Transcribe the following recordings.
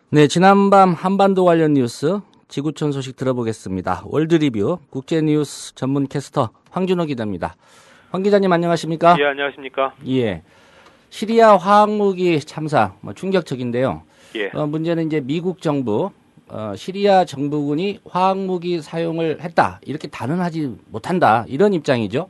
네, 지난밤 한반도 관련 뉴스 지구촌 소식 들어보겠습니다. 월드리뷰 국제뉴스 전문 캐스터 황준호 기자입니다. 황 기자님 안녕하십니까? 예, 안녕하십니까? 예. 시리아 화학무기 참사 충격적인데요. 예. 문제는 이제 미국 정부 시리아 정부군이 화학무기 사용을 했다. 이렇게 단언하지 못한다. 이런 입장이죠.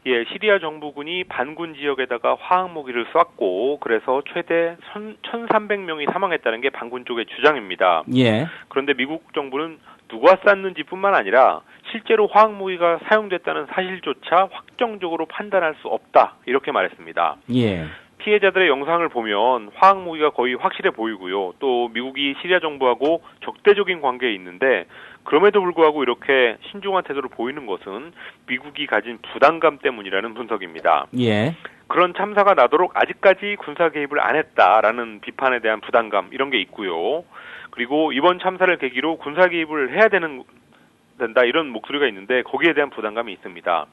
예, 시리아 정부군이 반군 지역에다가 화학무기를 쐈고 그래서 최대 1,300명이 사망했다는 게 반군 쪽의 주장입니다. 예. 그런데 미국 정부는 누가 쐈는지뿐만 아니라 실제로 화학무기가 사용됐다는 사실조차 확정적으로 판단할 수 없다. 이렇게 말했습니다. 예. 피해자들의 영상을 보면 화학무기가 거의 확실해 보이고요. 또 미국이 시리아 정부하고 적대적인 관계에 있는데 그럼에도 불구하고 이렇게 신중한 태도를 보이는 것은 미국이 가진 부담감 때문이라는 분석입니다. 예. 그런 참사가 나도록 아직까지 군사 개입을 안 했다라는 비판에 대한 부담감 이런 게 있고요. 그리고 이번 참사를 계기로 군사 개입을 해야 된다 이런 목소리가 있는데 거기에 대한 부담감이 있습니다.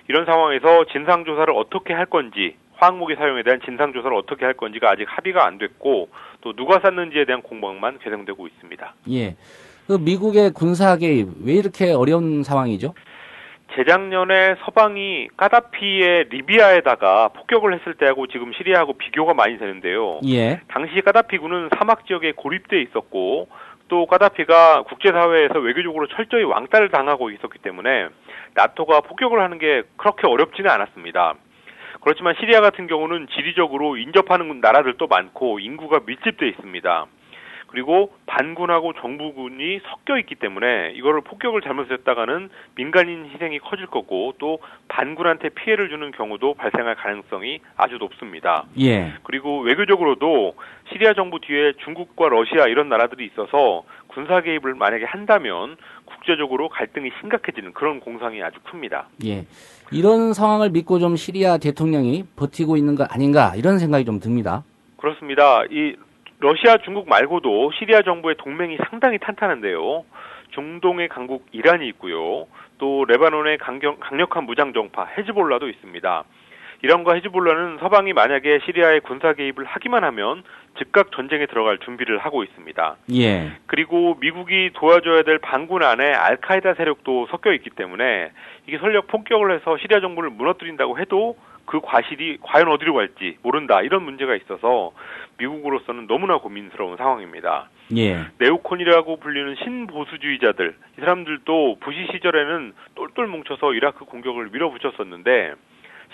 이런 상황에서 진상조사를 어떻게 할 건지 화학무기 사용에 대한 진상조사를 어떻게 할 건지가 아직 합의가 안 됐고 또 누가 쐈는지에 대한 공방만 계속되고 있습니다. 예. 그 미국의 군사 개입 왜 이렇게 어려운 상황이죠? 재작년에 서방이 까다피의 리비아에다가 폭격을 했을 때하고 지금 시리아하고 비교가 많이 되는데요. 예. 당시 까다피군은 사막 지역에 고립돼 있었고 또 까다피가 국제사회에서 외교적으로 철저히 왕따를 당하고 있었기 때문에 나토가 폭격을 하는 게 그렇게 어렵지는 않았습니다. 그렇지만 시리아 같은 경우는 지리적으로 인접하는 나라들도 많고 인구가 밀집돼 있습니다. 그리고 반군하고 정부군이 섞여 있기 때문에 이거를 폭격을 잘못했다가는 민간인 희생이 커질 거고 또 반군한테 피해를 주는 경우도 발생할 가능성이 아주 높습니다. 예. 그리고 외교적으로도 시리아 정부 뒤에 중국과 러시아 이런 나라들이 있어서 군사 개입을 만약에 한다면 국제적으로 갈등이 심각해지는 그런 공상이 아주 큽니다. 예. 이런 상황을 믿고 좀 시리아 대통령이 버티고 있는 거 아닌가 이런 생각이 좀 듭니다. 그렇습니다. 이 러시아, 중국 말고도 시리아 정부의 동맹이 상당히 탄탄한데요. 중동의 강국 이란이 있고요. 또 레바논의 강력한 무장정파 헤즈볼라도 있습니다. 이란과 헤즈볼라는 서방이 만약에 시리아에 군사 개입을 하기만 하면 즉각 전쟁에 들어갈 준비를 하고 있습니다. 예. 그리고 미국이 도와줘야 될 반군 안에 알카에다 세력도 섞여 있기 때문에 이게 설령 폭격을 해서 시리아 정부를 무너뜨린다고 해도 그 과실이 과연 어디로 갈지 모른다 이런 문제가 있어서 미국으로서는 너무나 고민스러운 상황입니다. 예. 네오콘이라고 불리는 신보수주의자들 이 사람들도 부시 시절에는 똘똘 뭉쳐서 이라크 공격을 밀어붙였었는데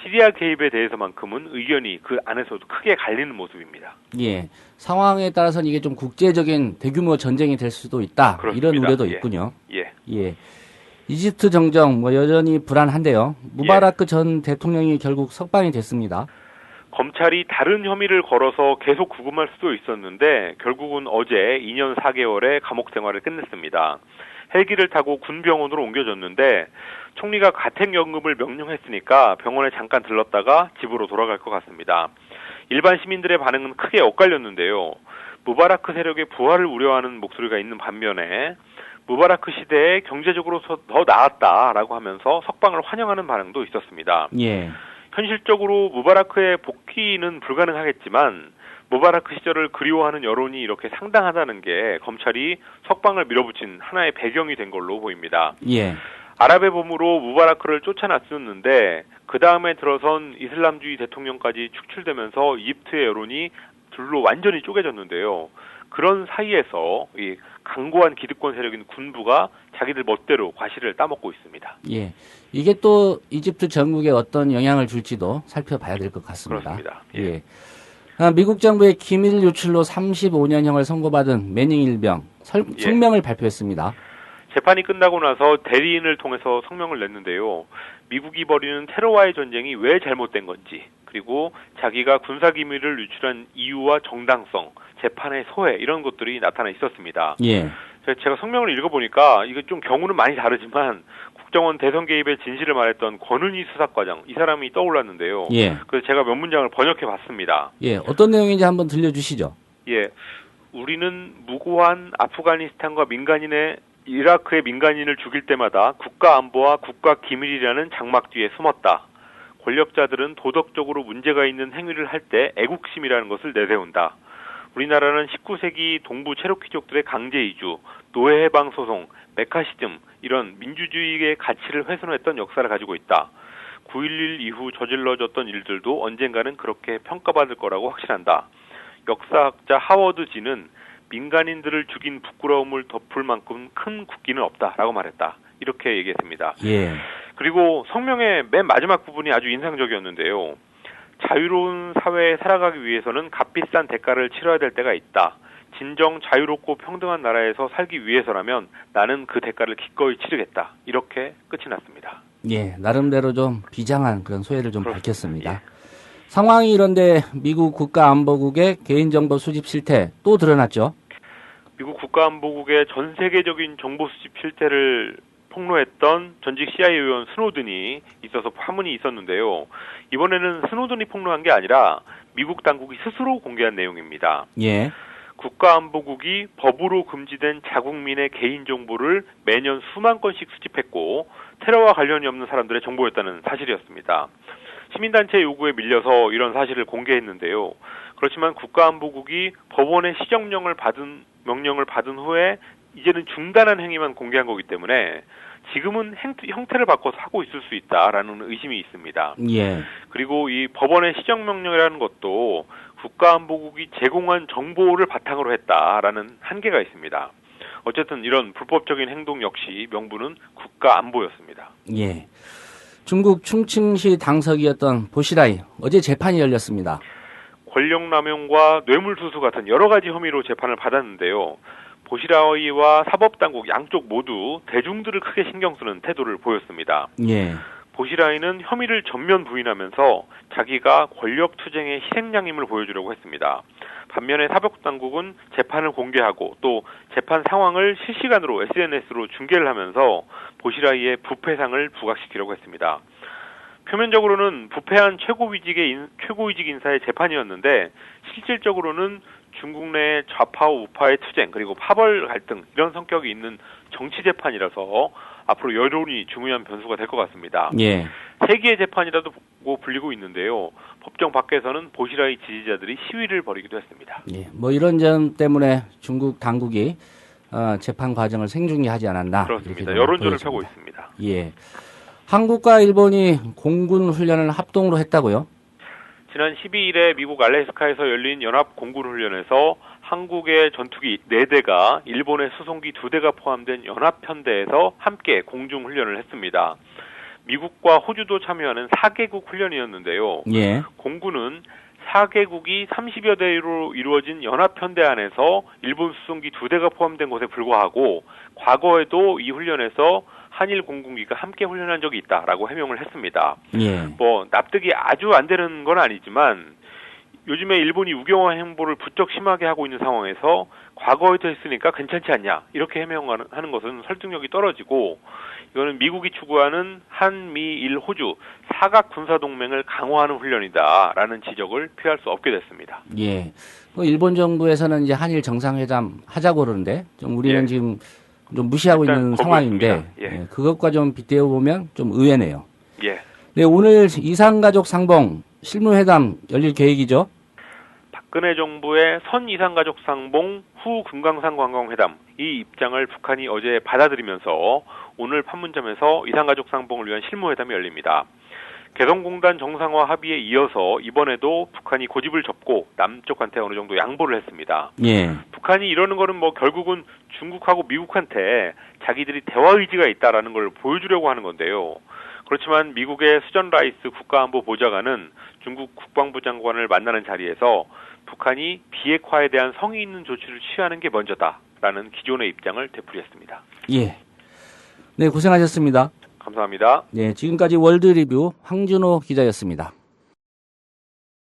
시리아 개입에 대해서만큼은 의견이 그 안에서도 크게 갈리는 모습입니다. 예. 상황에 따라서는 이게 좀 국제적인 대규모 전쟁이 될 수도 있다. 그렇습니다. 이런 우려도 예. 있군요. 예. 예. 이집트 정정 여전히 불안한데요. 무바라크 전 대통령이 결국 석방이 됐습니다. 검찰이 다른 혐의를 걸어서 계속 구금할 수도 있었는데 결국은 어제 2년 4개월의 감옥 생활을 끝냈습니다. 헬기를 타고 군병원으로 옮겨졌는데 총리가 가택연금을 명령했으니까 병원에 잠깐 들렀다가 집으로 돌아갈 것 같습니다. 일반 시민들의 반응은 크게 엇갈렸는데요. 무바라크 세력의 부활을 우려하는 목소리가 있는 반면에 무바라크 시대에 경제적으로 더 나았다라고 하면서 석방을 환영하는 반응도 있었습니다. 예. 현실적으로 무바라크의 복귀는 불가능하겠지만 무바라크 시절을 그리워하는 여론이 이렇게 상당하다는 게 검찰이 석방을 밀어붙인 하나의 배경이 된 걸로 보입니다. 예. 아랍의 봄으로 무바라크를 쫓아놨었는데 그 다음에 들어선 이슬람주의 대통령까지 축출되면서 이집트의 여론이 둘로 완전히 쪼개졌는데요. 그런 사이에서 이 강고한 기득권 세력인 군부가 자기들 멋대로 과실을 따먹고 있습니다. 예. 이게 또 이집트 전국에 어떤 영향을 줄지도 살펴봐야 될 것 같습니다. 그렇습니다. 예. 미국 정부의 기밀 유출로 35년형을 선고받은 매닝 일병 성명을 발표했습니다. 재판이 끝나고 나서 대리인을 통해서 성명을 냈는데요. 미국이 벌이는 테러와의 전쟁이 왜 잘못된 건지, 그리고 자기가 군사기밀을 유출한 이유와 정당성, 재판의 소회 이런 것들이 나타나 있었습니다. 예. 제가 성명을 읽어보니까 이게 좀 경우는 많이 다르지만 국정원 대선 개입의 진실을 말했던 권은희 수사과장 이 사람이 떠올랐는데요. 예. 그래서 제가 몇 문장을 번역해봤습니다. 예. 어떤 내용인지 한번 들려주시죠. 예. 우리는 무고한 아프가니스탄과 이라크의 민간인을 죽일 때마다 국가 안보와 국가 기밀이라는 장막 뒤에 숨었다. 권력자들은 도덕적으로 문제가 있는 행위를 할 때 애국심이라는 것을 내세운다. 우리나라는 19세기 동부 체로키족들의 강제 이주, 노예 해방 소송, 메카시즘 이런 민주주의의 가치를 훼손했던 역사를 가지고 있다. 9.11 이후 저질러졌던 일들도 언젠가는 그렇게 평가받을 거라고 확신한다. 역사학자 하워드 지는 민간인들을 죽인 부끄러움을 덮을 만큼 큰 국기는 없다라고 말했다. 이렇게 얘기했습니다. 예. 그리고 성명의 맨 마지막 부분이 아주 인상적이었는데요. 자유로운 사회에 살아가기 위해서는 값비싼 대가를 치러야 될 때가 있다. 진정 자유롭고 평등한 나라에서 살기 위해서라면 나는 그 대가를 기꺼이 치르겠다. 이렇게 끝이 났습니다. 예, 나름대로 좀 비장한 그런 소회를 좀 그렇습니다. 밝혔습니다. 예. 상황이 이런데 미국 국가안보국의 개인정보 수집 실태 또 드러났죠? 미국 국가안보국의 전 세계적인 정보 수집 실태를 폭로했던 전직 CIA 의원 스노든이 있어서 파문이 있었는데요. 이번에는 스노든이 폭로한 게 아니라 미국 당국이 스스로 공개한 내용입니다. 예. 국가안보국이 법으로 금지된 자국민의 개인정보를 매년 수만 건씩 수집했고 테러와 관련이 없는 사람들의 정보였다는 사실이었습니다. 시민단체 요구에 밀려서 이런 사실을 공개했는데요. 그렇지만 국가안보국이 법원의 시정령을 받은 후에 이제는 중단한 행위만 공개한 거기 때문에 지금은 형태를 바꿔서 하고 있을 수 있다라는 의심이 있습니다. 예. 그리고 이 법원의 시정명령이라는 것도 국가안보국이 제공한 정보를 바탕으로 했다라는 한계가 있습니다. 어쨌든 이런 불법적인 행동 역시 명분은 국가안보였습니다. 예. 중국 충칭시 당석이었던 보시라이 어제 재판이 열렸습니다. 권력남용과 뇌물수수 같은 여러 가지 혐의로 재판을 받았는데요. 보시라이와 사법당국 양쪽 모두 대중들을 크게 신경 쓰는 태도를 보였습니다. 예. 보시라이는 혐의를 전면 부인하면서 자기가 권력투쟁의 희생양임을 보여주려고 했습니다. 반면에 사법당국은 재판을 공개하고 또 재판 상황을 실시간으로 SNS로 중계를 하면서 보시라이의 부패상을 부각시키려고 했습니다. 표면적으로는 부패한 최고위직 인사의 재판이었는데 실질적으로는 중국 내 좌파와 우파의 투쟁 그리고 파벌 갈등 이런 성격이 있는 정치 재판이라서 앞으로 여론이 중요한 변수가 될 것 같습니다. 예. 세기의 재판이라도 불리고 있는데요. 법정 밖에서는 보시라이 지지자들이 시위를 벌이기도 했습니다. 예. 뭐 이런 점 때문에 중국 당국이 재판 과정을 생중계하지 않았나. 그렇습니다. 여론전을 펴고 있습니다. 예. 한국과 일본이 공군 훈련을 합동으로 했다고요? 지난 12일에 미국 알래스카에서 열린 연합 공군 훈련에서 한국의 전투기 4대가 일본의 수송기 2대가 포함된 연합편대에서 함께 공중 훈련을 했습니다. 미국과 호주도 참여하는 4개국 훈련이었는데요. 예. 공군은 4개국이 30여 대로 이루어진 연합편대 안에서 일본 수송기 2대가 포함된 것에 불과하고 과거에도 이 훈련에서 한일 공군기가 함께 훈련한 적이 있다라고 해명을 했습니다. 예. 뭐 납득이 아주 안 되는 건 아니지만 요즘에 일본이 우경화 행보를 부쩍 심하게 하고 있는 상황에서 과거에도 했으니까 괜찮지 않냐 이렇게 해명하는 것은 설득력이 떨어지고 이거는 미국이 추구하는 한미일 호주 사각 군사동맹을 강화하는 훈련이다라는 지적을 피할 수 없게 됐습니다. 예. 일본 정부에서는 이제 한일 정상회담 하자고 그러는데 좀 우리는 예. 지금 좀 무시하고 있는 상황인데 예. 그것과 좀 빗대어 보면 좀 의외네요. 예. 네, 오늘 이산가족 상봉 실무회담 열릴 계획이죠? 박근혜 정부의 선 이산가족 상봉 후 금강산 관광회담 이 입장을 북한이 어제 받아들이면서 오늘 판문점에서 이산가족 상봉을 위한 실무회담이 열립니다. 개성공단 정상화 합의에 이어서 이번에도 북한이 고집을 접고 남쪽한테 어느 정도 양보를 했습니다. 예. 북한이 이러는 거는 뭐 결국은 중국하고 미국한테 자기들이 대화 의지가 있다라는 걸 보여주려고 하는 건데요. 그렇지만 미국의 수전 라이스 국가안보보좌관은 중국 국방부 장관을 만나는 자리에서 북한이 비핵화에 대한 성의 있는 조치를 취하는 게 먼저다라는 기존의 입장을 되풀이했습니다. 예. 네, 고생하셨습니다. 감사합니다. 네, 지금까지 월드리뷰 황준호 기자였습니다.